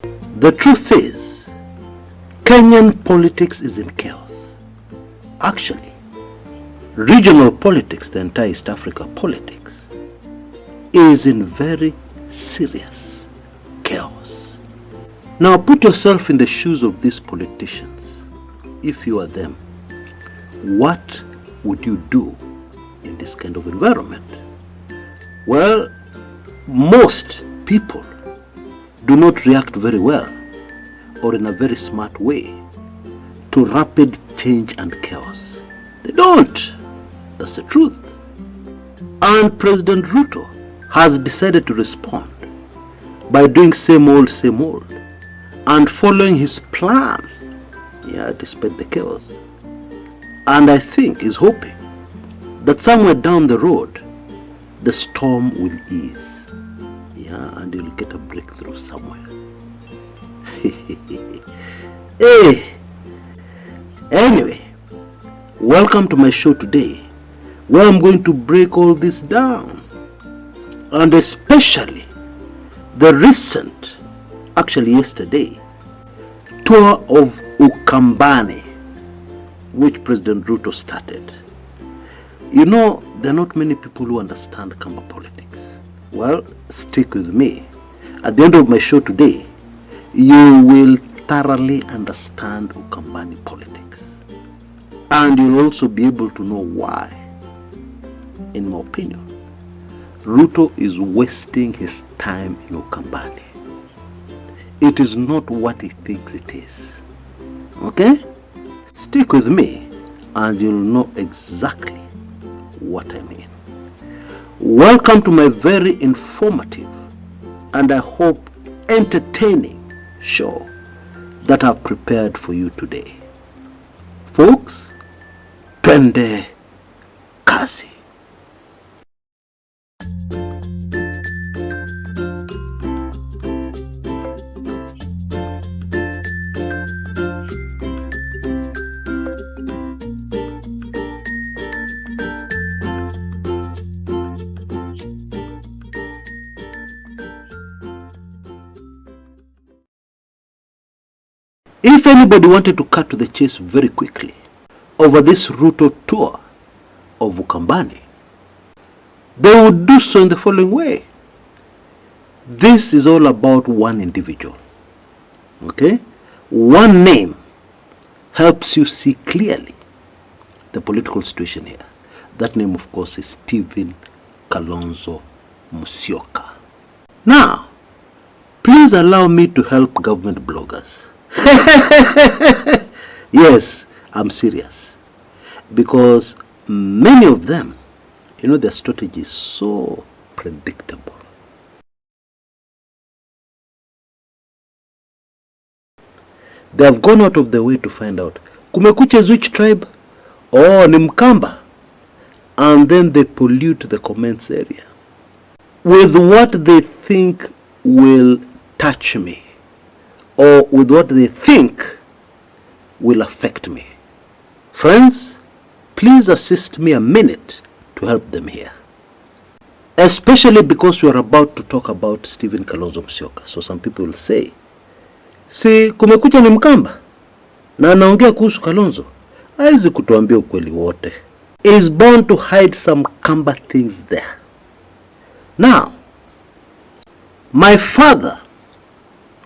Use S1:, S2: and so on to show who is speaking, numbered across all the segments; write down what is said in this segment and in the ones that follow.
S1: The truth is, Kenyan politics is in chaos. Actually, regional politics, the entire East Africa politics, is in very serious chaos. Now put yourself in the shoes of these politicians. If you are them, what would you do in this kind of environment? Well, most people do not react very well or in a very smart way to rapid change and chaos. They don't. That's the truth. And President Ruto has decided to respond by doing same old and following his plan, despite the chaos. And I think he's hoping that somewhere down the road the storm will ease, and you'll get a breakthrough somewhere. Hey, anyway, welcome to my show today, where I'm going to break all this down, and especially the recent, actually yesterday, tour of Ukambani, which President Ruto started. You know, there are not many people who understand Kamba politics. Well, stick with me. At the end of my show today, you will thoroughly understand Ukambani politics. And you'll also be able to know why, in my opinion, Ruto is wasting his time in Ukambani. It is not what he thinks it is. Okay? Stick with me and you'll know exactly what I mean. Welcome to my very informative and I hope entertaining show that I've prepared for you today. Folks, twende kazi. If anybody wanted to cut to the chase very quickly over this Ruto tour of Ukambani, they would do so in the following way. This is all about one individual. Okay? One name helps you see clearly the political situation here. That name, of course, is Stephen Kalonzo Musyoka. Now, please allow me to help government bloggers. Yes, I'm serious. Because many of them, their strategy is so predictable. They have gone out of their way to find out, kumekucha is which tribe? Oh, ni Mkamba. And then they pollute the comments area with what they think will touch me, or with what they think will affect me. Friends, please assist me a minute to help them here. Especially because we are about to talk about Stephen Kalonzo Musyoka. So some people will say, si kumekucha ni Mkamba na anaongea kuhusu Kalonzo, haizi kutuambia ukweli wote. Is born to hide some Kamba things there. Now, my father,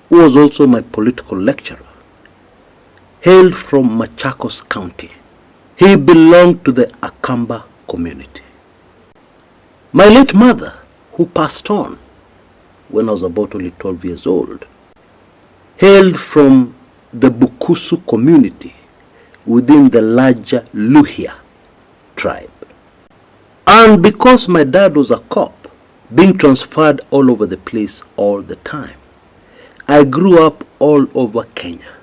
S1: who was also my political lecturer, hailed from Machakos County. He belonged to the Akamba community. My late mother, who passed on when I was about only 12 years old, hailed from the Bukusu community within the larger Luhya tribe. And because my dad was a cop, being transferred all over the place all the time, I grew up all over Kenya.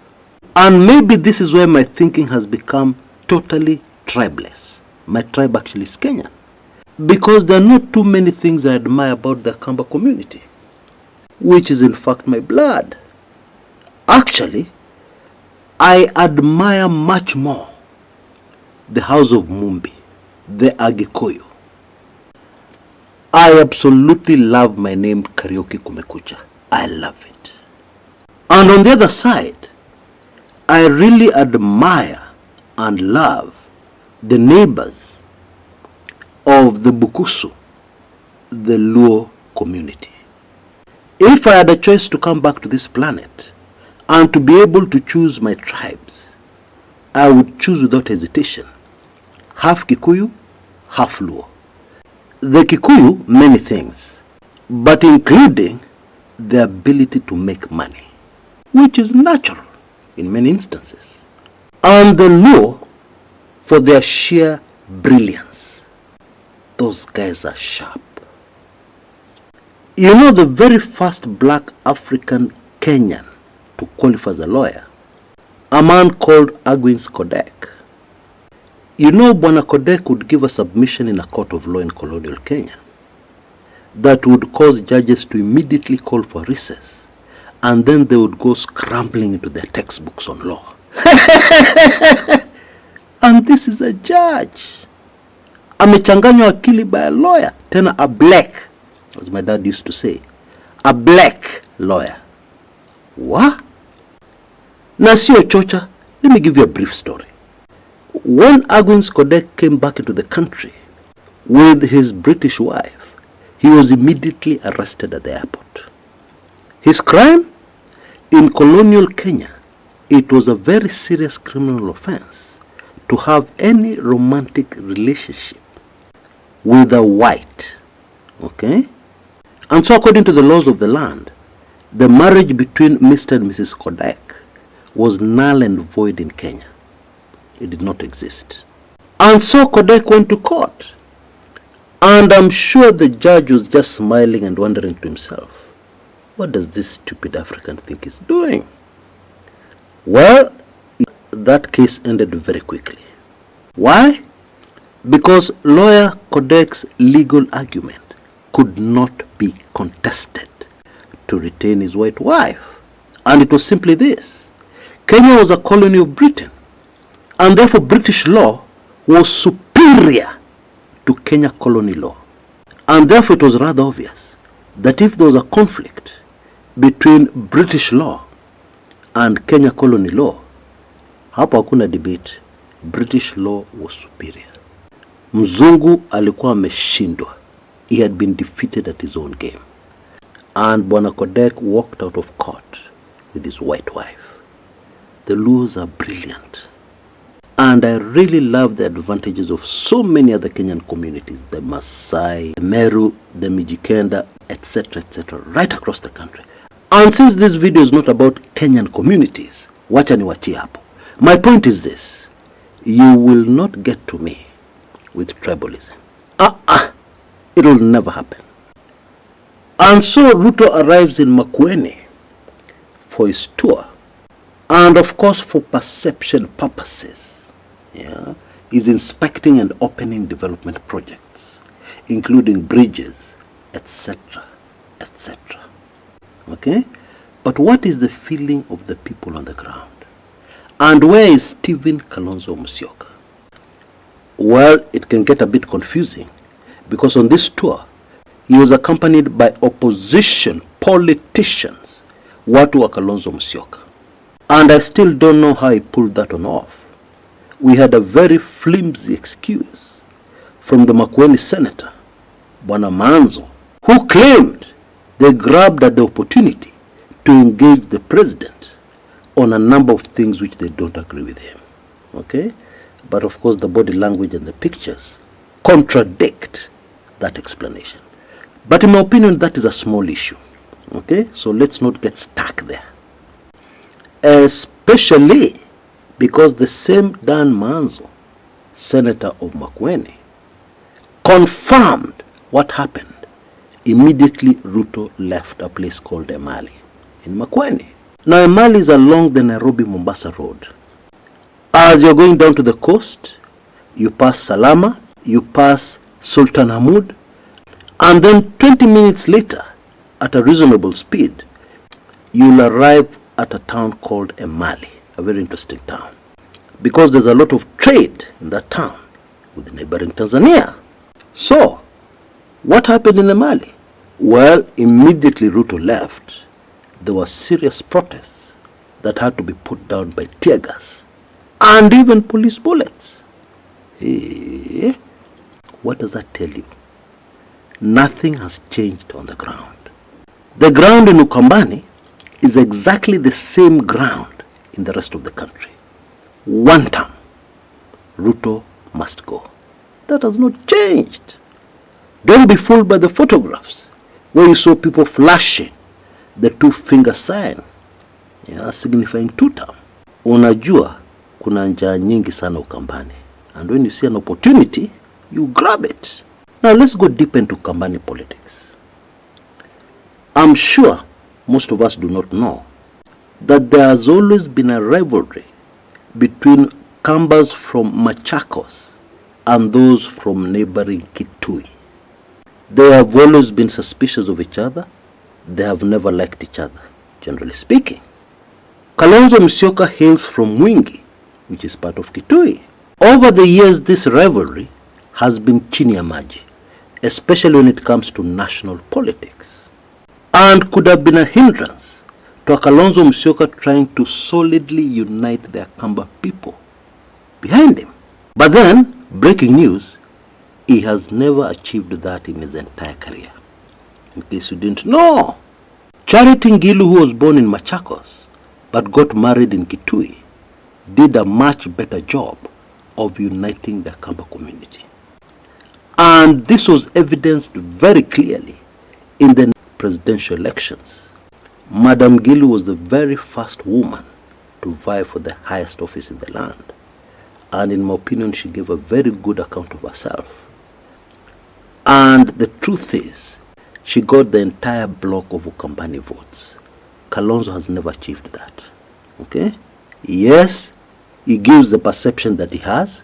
S1: And maybe this is why my thinking has become totally tribeless. My tribe actually is Kenyan. Because there are not too many things I admire about the Kamba community, which is in fact my blood. Actually, I admire much more the house of Mumbi, the Agikoyo. I absolutely love my name Karaoke Kumekucha. I love it. And on the other side, I really admire and love the neighbors of the Bukusu, the Luo community. If I had a choice to come back to this planet and to be able to choose my tribes, I would choose without hesitation half Kikuyu, half Luo. The Kikuyu, many things, but including the ability to make money, which is natural in many instances. And the Luo for their sheer brilliance. Those guys are sharp. You know, the very first black African Kenyan to qualify as a lawyer, a man called Agwins Kodek. You know, Bwana Kodek would give a submission in a court of law in colonial Kenya that would cause judges to immediately call for recess, and then they would go scrambling into their textbooks on law. And this is a judge. Amechanganywa akili by a lawyer, tena a black, as my dad used to say, a black lawyer. What? Na sio chocha, let me give you a brief story. When Agwins Kodek came back into the country with his British wife, he was immediately arrested at the airport. His crime? In colonial Kenya, it was a very serious criminal offense to have any romantic relationship with a white. Okay? And so according to the laws of the land, the marriage between Mr. and Mrs. Kodek was null and void in Kenya. It did not exist. And so Kodek went to court. And I'm sure the judge was just smiling and wondering to himself, what does this stupid African think he's doing? Well, that case ended very quickly. Why? Because lawyer Kodek's legal argument could not be contested to retain his white wife. And it was simply this. Kenya was a colony of Britain, and therefore British law was superior to Kenya colony law. And therefore it was rather obvious that if there was a conflict between British law and Kenya colony law, hapo hakuna debate, British law was superior. Mzungu alikuwa ameshindwa. He had been defeated at his own game. And Bwana Kodek walked out of court with his white wife. The Luos are brilliant. And I really love the advantages of so many other Kenyan communities, the Maasai, the Meru, the Mijikenda, etc., right across the country. And since this video is not about Kenyan communities, wacha niwachie hapo. My point is this: you will not get to me with tribalism. It'll never happen. And so Ruto arrives in Makueni for his tour, and of course for perception purposes. Yeah, he's inspecting and opening development projects, including bridges, etc., etc. Okay? But what is the feeling of the people on the ground? And where is Stephen Kalonzo Musyoka? Well, it can get a bit confusing, because on this tour, he was accompanied by opposition politicians, watu wa Kalonzo Musyoka. And I still don't know how he pulled that one off. We had a very flimsy excuse from the Makueni senator, Bwana Manzo, who claimed they grabbed at the opportunity to engage the president on a number of things which they don't agree with him. Okay? But of course the body language and the pictures contradict that explanation. But in my opinion, that is a small issue. Okay? So let's not get stuck there. Especially because the same Dan Manzo, senator of Makueni, confirmed what happened immediately Ruto left a place called Emali in Makueni. Now Emali is along the Nairobi-Mombasa road. As you're going down to the coast, you pass Salama, you pass Sultan Hamoud, and then 20 minutes later, at a reasonable speed, you'll arrive at a town called Emali, a very interesting town, because there's a lot of trade in that town with neighboring Tanzania. So, what happened in Emali? Well, immediately Ruto left, there were serious protests that had to be put down by tear gas and even police bullets. What does that tell you? Nothing has changed on the ground. The ground in Ukambani is exactly the same ground in the rest of the country. One term, Ruto must go. That has not changed. Don't be fooled by the photographs where you saw people flashing the two-finger sign, signifying two-term. Unajua kuna njaa nyingi sana Ukambani, and when you see an opportunity, you grab it. Now let's go deep into Ukambani politics. I'm sure most of us do not know that there has always been a rivalry between Kambas from Machakos and those from neighboring Kitui. They have always been suspicious of each other. They have never liked each other, generally speaking. Kalonzo Musyoka hails from Mwingi, which is part of Kitui. Over the years, this rivalry has been chini ya maji, especially when it comes to national politics, and could have been a hindrance to Kalonzo Musyoka trying to solidly unite the Kamba people behind him. But then, breaking news, he has never achieved that in his entire career. In case you didn't know, Charity Ngilu, who was born in Machakos but got married in Kitui, did a much better job of uniting the Kamba community. And this was evidenced very clearly in the presidential elections. Madam Ngilu was the very first woman to vie for the highest office in the land. And in my opinion, she gave a very good account of herself. And the truth is, she got the entire block of Ukambani votes. Kalonzo has never achieved that. Okay? Yes, he gives the perception that he has,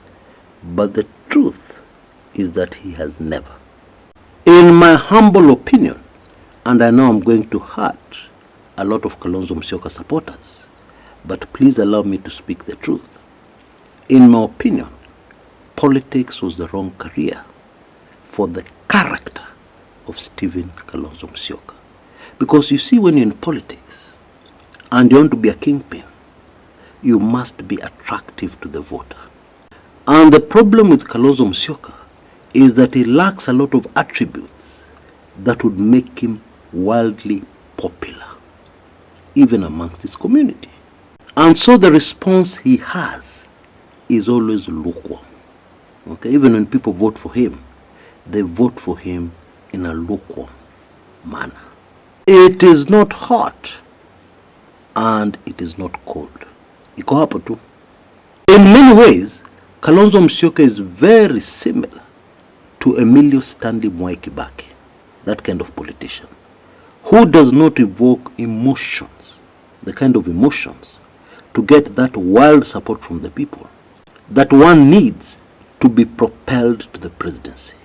S1: but the truth is that he has never. In my humble opinion, and I know I'm going to hurt a lot of Kalonzo Musyoka supporters, but please allow me to speak the truth. In my opinion, politics was the wrong career for the character of Stephen Kalonzo Musyoka. Because you see, when you're in politics and you want to be a kingpin, you must be attractive to the voter. And the problem with Kalonzo Musyoka is that he lacks a lot of attributes that would make him wildly popular, even amongst his community. And so the response he has is always lukewarm. Okay? Even when people vote for him, they vote for him in a lukewarm manner. It is not hot and it is not cold. Iko hapo tu. In many ways, Kalonzo Musyoka is very similar to Emilio Stanley Mwai Kibaki, that kind of politician, who does not evoke emotions, the kind of emotions to get that wild support from the people that one needs to be propelled to the presidency.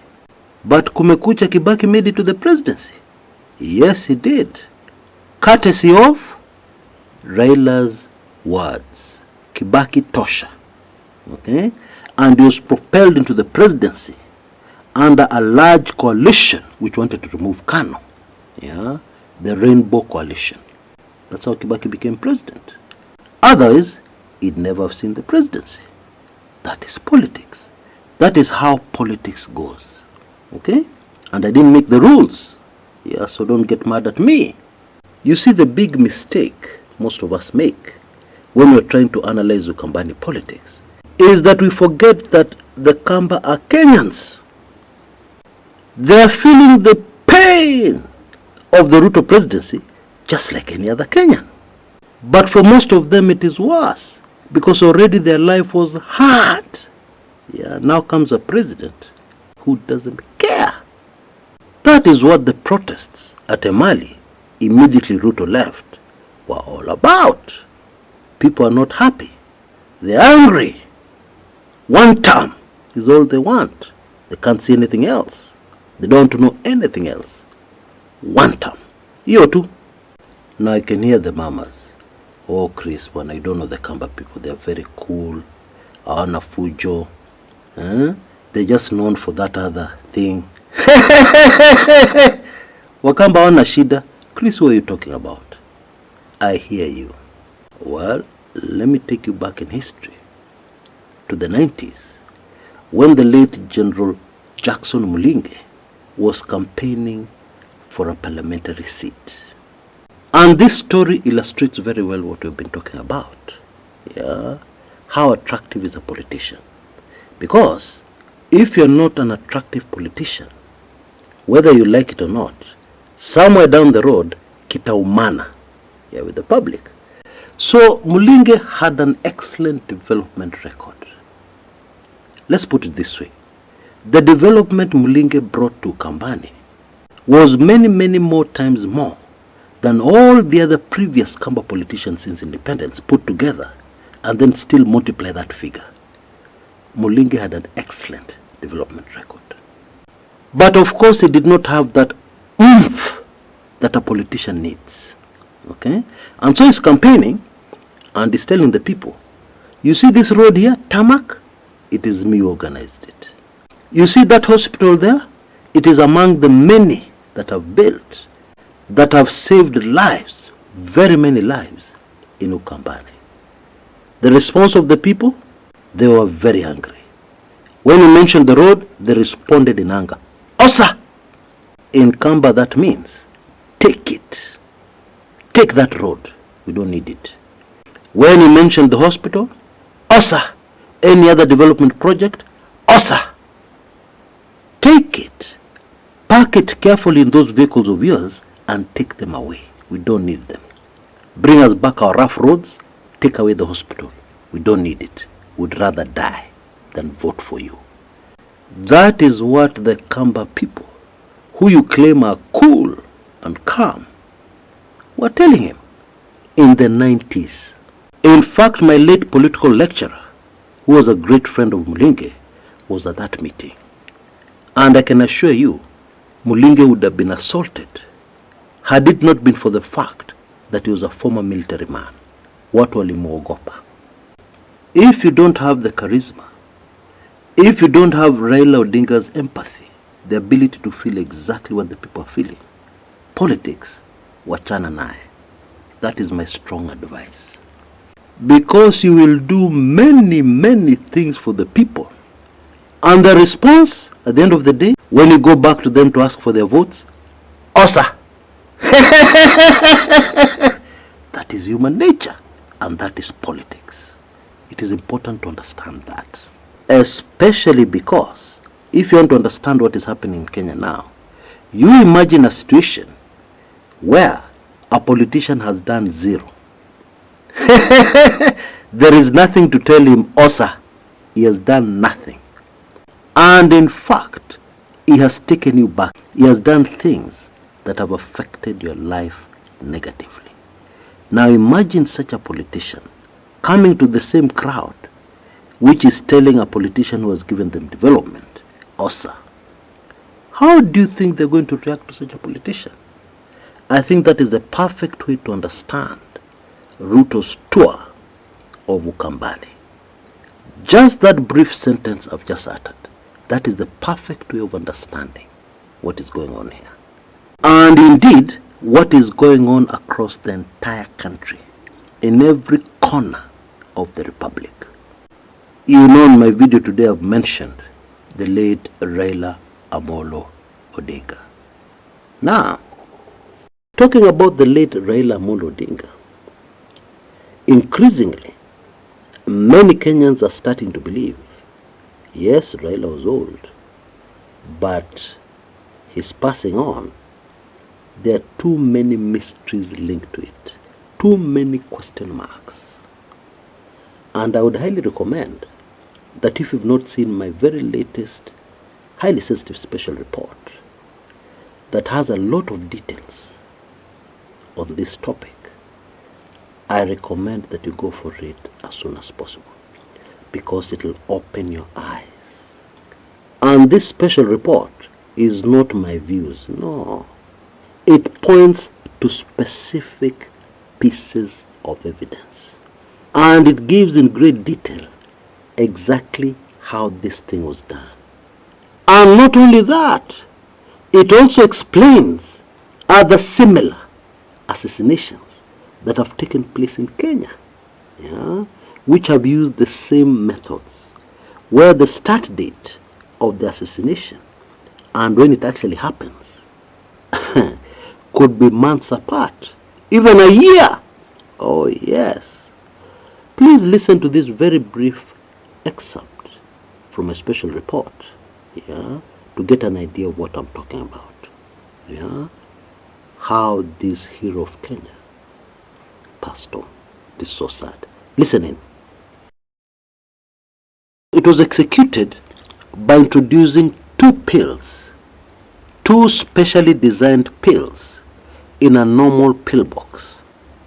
S1: But kumekucha, Kibaki made it to the presidency. Yes, he did. Courtesy of Raila's words, Kibaki tosha. Okay? And he was propelled into the presidency under a large coalition which wanted to remove Kano. The Rainbow Coalition. That's how Kibaki became president. Otherwise, he'd never have seen the presidency. That is politics. That is how politics goes. Okay? And I didn't make the rules. So don't get mad at me. You see, the big mistake most of us make when we're trying to analyze Ukambani politics is that we forget that the Kamba are Kenyans. They are feeling the pain of the Ruto presidency just like any other Kenyan. But for most of them it is worse, because already their life was hard. Now comes a president who doesn't care. That is what the protests at Emali, immediately Ruto left, were all about. People are not happy. They're angry. One term is all they want. They can't see anything else. They don't want to know anything else. One term. You too. Now I can hear the mamas. Oh, Chris, when I don't know the Kamba people, they're very cool. Awana fujo. They're just known for that other thing. Wakamba wana shida. Chris, what are you talking about? I hear you. Well, let me take you back in history to the 90s, when the late General Jackson Mulinge was campaigning for a parliamentary seat. And this story illustrates very well what we've been talking about. Yeah, how attractive is a politician? Because if you're not an attractive politician, whether you like it or not, somewhere down the road, kitaumana, yeah, with the public. So Mulinge had an excellent development record. Let's put it this way. The development Mulinge brought to Ukambani was many, many more times more than all the other previous Kamba politicians since independence put together, and then still multiply that figure. Mulinge had an excellent development record. But of course he did not have that oomph that a politician needs. Okay? And so he's campaigning and he's telling the people, you see this road here, tarmac? It is me who organized it. You see that hospital there? It is among the many that I've built, that have saved lives, very many lives, in Ukambani. The response of the people? They were very angry. When he mentioned the road, they responded in anger. Osa! In Kamba that means, take it. Take that road. We don't need it. When he mentioned the hospital, Osa! Any other development project, Osa! Take it. Park it carefully in those vehicles of yours and take them away. We don't need them. Bring us back our rough roads, take away the hospital. We don't need it. We'd rather die than vote for you. That is what the Kamba people, who you claim are cool and calm, were telling him in the 90s. In fact, my late political lecturer, who was a great friend of Mulinge, was at that meeting. And I can assure you, Mulinge would have been assaulted had it not been for the fact that he was a former military man. Watu walimuogopa. If you don't have the charisma, if you don't have Raila Odinga's empathy, the ability to feel exactly what the people are feeling, politics, wachana nae. That is my strong advice. Because you will do many, many things for the people. And the response, at the end of the day, when you go back to them to ask for their votes, Osa! That is human nature, and that is politics. It is important to understand that. Especially because, if you want to understand what is happening in Kenya now, you imagine a situation where a politician has done zero. There is nothing to tell him, Osa. He has done nothing. And in fact, he has taken you back. He has done things that have affected your life negatively. Now imagine such a politician coming to the same crowd which is telling a politician who has given them development, Osa. How do you think they're going to react to such a politician? I think that is the perfect way to understand Ruto's tour of Ukambani. Just that brief sentence I've just uttered, that is the perfect way of understanding what is going on here. And indeed, what is going on across the entire country, in every corner of the Republic. You know, in my video today I've mentioned the late Raila Amolo Odinga. Now, talking about the late Raila Amolo Odinga, increasingly, many Kenyans are starting to believe, yes, Raila was old, but his passing on, there are too many mysteries linked to it, too many question marks. And I would highly recommend that if you've not seen my very latest, highly sensitive special report that has a lot of details on this topic, I recommend that you go for it as soon as possible, because it will open your eyes. And this special report is not my views, no. It points to specific pieces of evidence. And it gives in great detail exactly how this thing was done. And not only that, it also explains other similar assassinations that have taken place in Kenya yeah, which have used the same methods, where the start date of the assassination and when it actually happens could be months apart, even a year. Oh yes. Please listen to this very brief excerpt from a special report, yeah, to get an idea of what I'm talking about. Yeah, how this hero of Kenya passed on. This is so sad. Listen in. It was executed by introducing two pills, two specially designed pills in a normal pill box,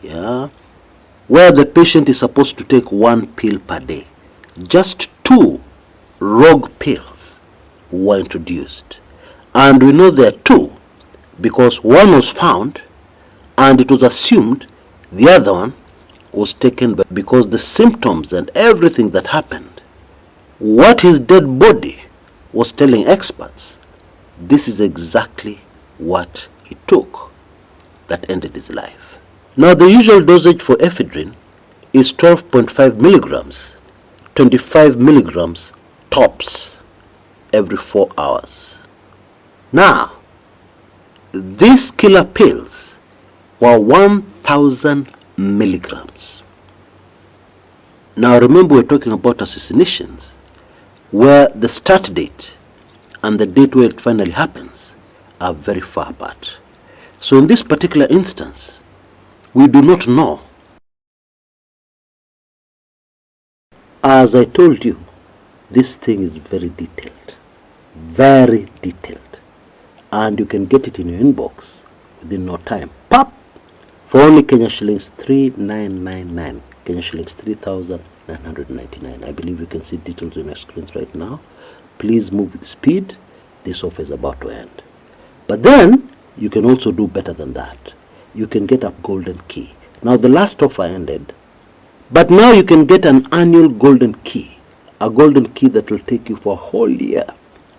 S1: yeah, where the patient is supposed to take one pill per day. Just two rogue pills were introduced. And we know there are two because one was found and it was assumed the other one was taken because the symptoms and everything that happened, what his dead body was telling experts, this is exactly what he took that ended his life. Now the usual dosage for ephedrine is 12.5 milligrams, 25 milligrams tops every 4 hours. Now, these killer pills were 1,000 milligrams. Now remember, we're talking about assassinations where the start date and the date where it finally happens are very far apart. So in this particular instance, we do not know. As I told you, this thing is very detailed, and you can get it in your inbox within no time. Pop! For only Kenya shillings 3,999, Kenya shillings 3,999. I believe you can see details on your screens right now. Please move with speed. This offer is about to end. But then you can also do better than that. You can get a golden key. Now the last offer ended, but now you can get an annual golden key, a golden key that will take you for a whole year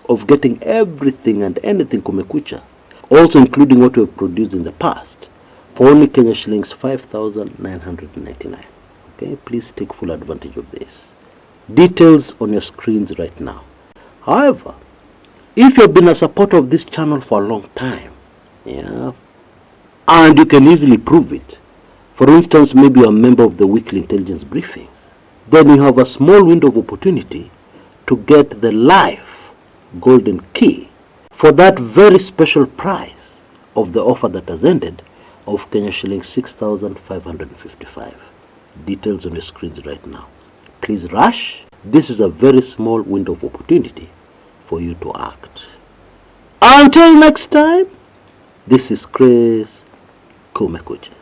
S1: of getting everything and anything kumekucha, also including what we have produced in the past, for only Kenya shillings 5,999. Okay, please take full advantage of this. Details on your screens right now. However, if you've been a supporter of this channel for a long time, yeah, and you can easily prove it, for instance, maybe you're a member of the weekly intelligence briefings, then you have a small window of opportunity to get the live golden key for that very special price of the offer that has ended of Kenya shillings 6,555. Details on your screens right now. Please rush. This is a very small window of opportunity for you to act. Until next time, this is Chris Kumekucha.